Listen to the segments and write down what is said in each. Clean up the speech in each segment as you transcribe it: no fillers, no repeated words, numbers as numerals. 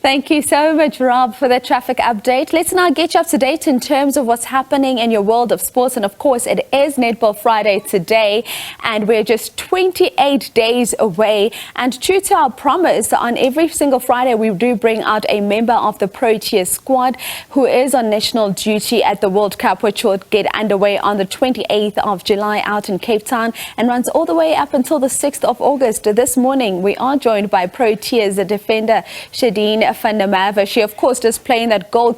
Thank you so much, Rob, for the traffic update. Let's now get you up to date in terms of what's happening in your world of sports. And of course, it is Netball Friday today, and we're just 28 days away. And true to our promise, on every single Friday, we do bring out a member of the Proteas squad who is on national duty at the World Cup, which will get underway on the 28th of July out in Cape Town and runs all the way up until the 6th of August. This morning, we are joined by Proteas, the defender, Shadine van der Merwe. She, of course, does play in that goal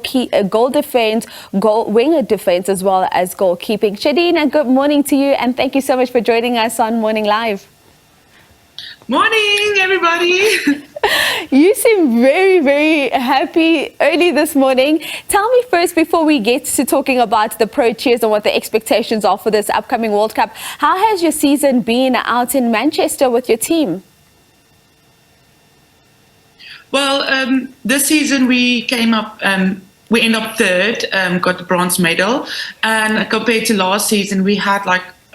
defense, winger defense, as well as goalkeeping. Shadine, good morning to you, and thank you so much for joining us on Morning Live. Morning, everybody. You seem very, very happy early this morning. Tell me first, before we get to talking about the Proteas and what the expectations are for this upcoming World Cup, how has your season been out in Manchester with your team? Well, this season we came up, we ended up third, got the bronze medal. And compared to last season, we had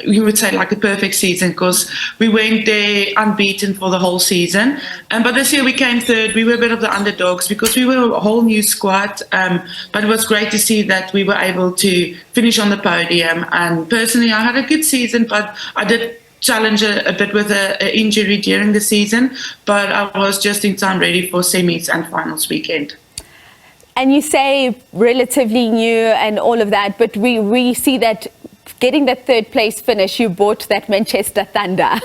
you would say a perfect season, because we went there unbeaten for the whole season. But this year we came third. We were a bit of the underdogs because we were a whole new squad. But it was great to see that we were able to finish on the podium. And personally, I had a good season, but I did challenge a bit with an injury during the season, but I was just in time ready for semis and finals weekend. And you say relatively new and all of that, but we see that getting that third place finish, you bought that Manchester Thunder.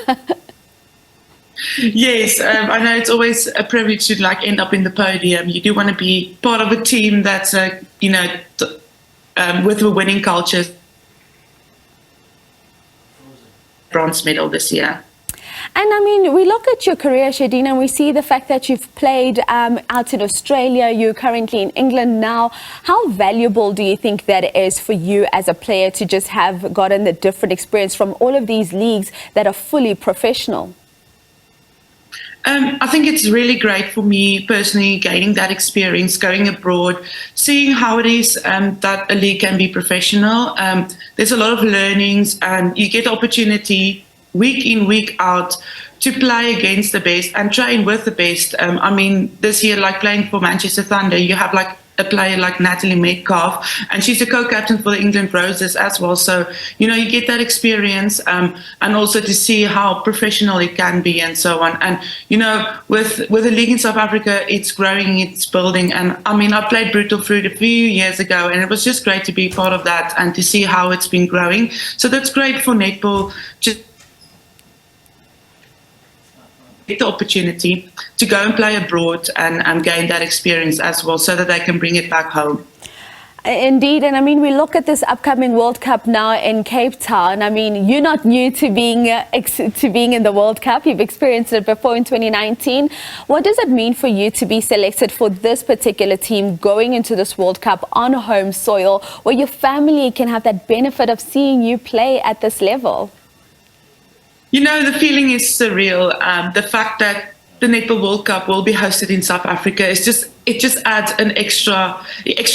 Yes, I know it's always a privilege to end up in the podium. You do want to be part of a team that's with a winning culture. Bronze medal this year. And I mean, we look at your career, Shadine, and we see the fact that you've played out in Australia. You're currently in England now. How valuable do you think that is for you as a player to just have gotten the different experience from all of these leagues that are fully professional? I think it's really great for me personally, gaining that experience, going abroad, seeing how it is that a league can be professional. There's a lot of learnings, and you get the opportunity week in, week out to play against the best and train with the best. I mean, this year, playing for Manchester Thunder, you have a player like Natalie Metcalf, and she's a co-captain for the England Roses as well. So, you get that experience and also to see how professional it can be and so on. And, with the league in South Africa, it's growing, it's building. And I mean, I played Brutal Fruit a few years ago, and it was just great to be part of that and to see how it's been growing. So that's great for netball. Just get the opportunity to go and play abroad and gain that experience as well, so that they can bring it back home. Indeed, and I mean, we look at this upcoming World Cup now in Cape Town. I mean, you're not new to being in the World Cup. You've experienced it before in 2019. What does it mean for you to be selected for this particular team going into this World Cup on home soil, where your family can have that benefit of seeing you play at this level? The feeling is surreal. The fact that the Netball World Cup will be hosted in South Africa it just adds an extra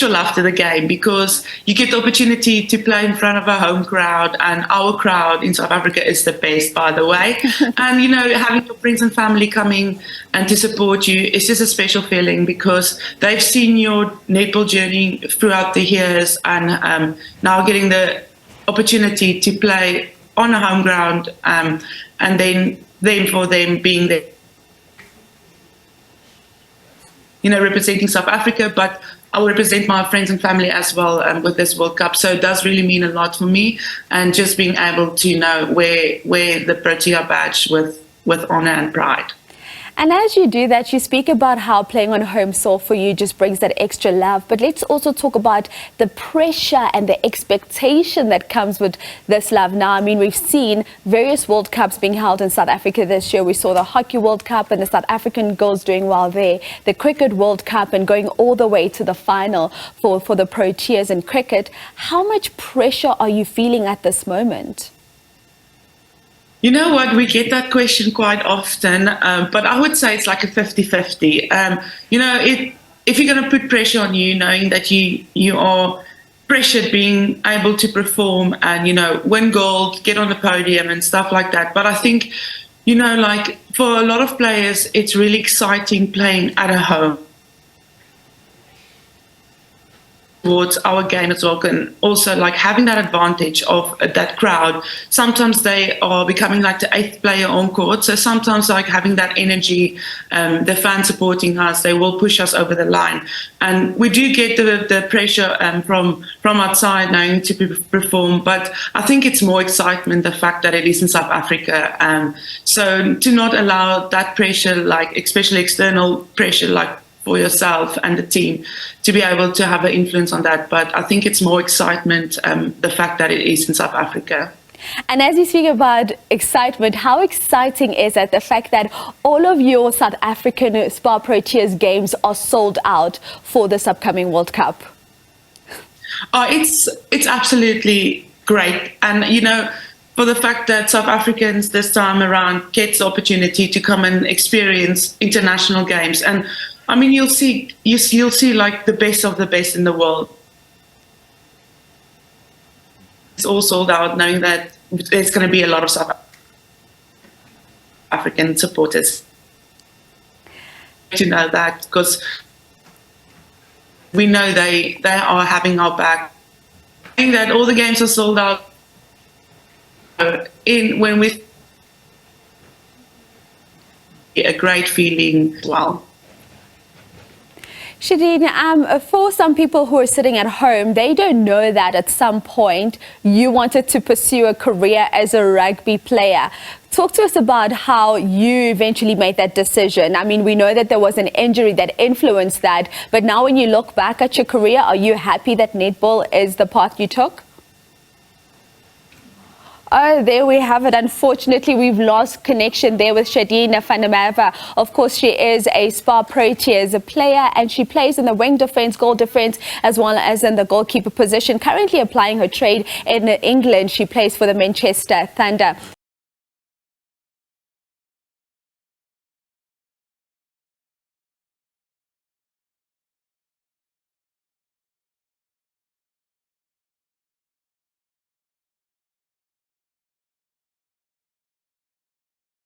love to the game, because you get the opportunity to play in front of a home crowd, and our crowd in South Africa is the best, by the way. And having your friends and family coming and to support you, it's just a special feeling, because they've seen your netball journey throughout the years, and now getting the opportunity to play on a home ground, and then for them being there, representing South Africa, but I will represent my friends and family as well with this World Cup. So it does really mean a lot for me, and just being able to wear the Protea badge with honor and pride. And as you do that, you speak about how playing on home soil for you just brings that extra love. But let's also talk about the pressure and the expectation that comes with this love now. I mean, we've seen various World Cups being held in South Africa this year. We saw the Hockey World Cup and the South African girls doing well there. The Cricket World Cup, and going all the way to the final for the Proteas in cricket. How much pressure are you feeling at this moment? You know what, we get that question quite often, but I would say it's like a 50-50. If you're going to put pressure on you, knowing that you are pressured, being able to perform and, win gold, get on the podium and stuff like that. But I think, for a lot of players, it's really exciting playing at a home. towards our game as well, can also like having that advantage of that crowd. Sometimes they are becoming like the eighth player on court, so sometimes like having that energy, the fans supporting us, they will push us over the line, and we do get the pressure from outside knowing to perform. But I think it's more excitement, the fact that it is in South Africa, so to not allow that pressure, like especially external pressure, like for yourself and the team, to be able to have an influence on that. But I think it's more excitement, the fact that it is in South Africa. And as you speak about excitement, how exciting is it, the fact that all of your South African Spa Proteas games are sold out for this upcoming World Cup? It's absolutely great. And, you know, for the fact that South Africans this time around get the opportunity to come and experience international games. And I mean, you'll see like the best of the best in the world. It's all sold out, knowing that there's going to be a lot of South African supporters. To know that, because we know they are having our back. Knowing that all the games are sold out, when we a great feeling as well. Shadine, for some people who are sitting at home, they don't know that at some point you wanted to pursue a career as a rugby player. Talk to us about how you eventually made that decision. I mean, we know that there was an injury that influenced that, but now when you look back at your career, are you happy that netball is the path you took? Oh, there we have it. Unfortunately, we've lost connection there with Shadine van der Merwe. Of course, she is a Spa Proteas player, and she plays in the wing defense, goal defense, as well as in the goalkeeper position. Currently applying her trade in England, she plays for the Manchester Thunder.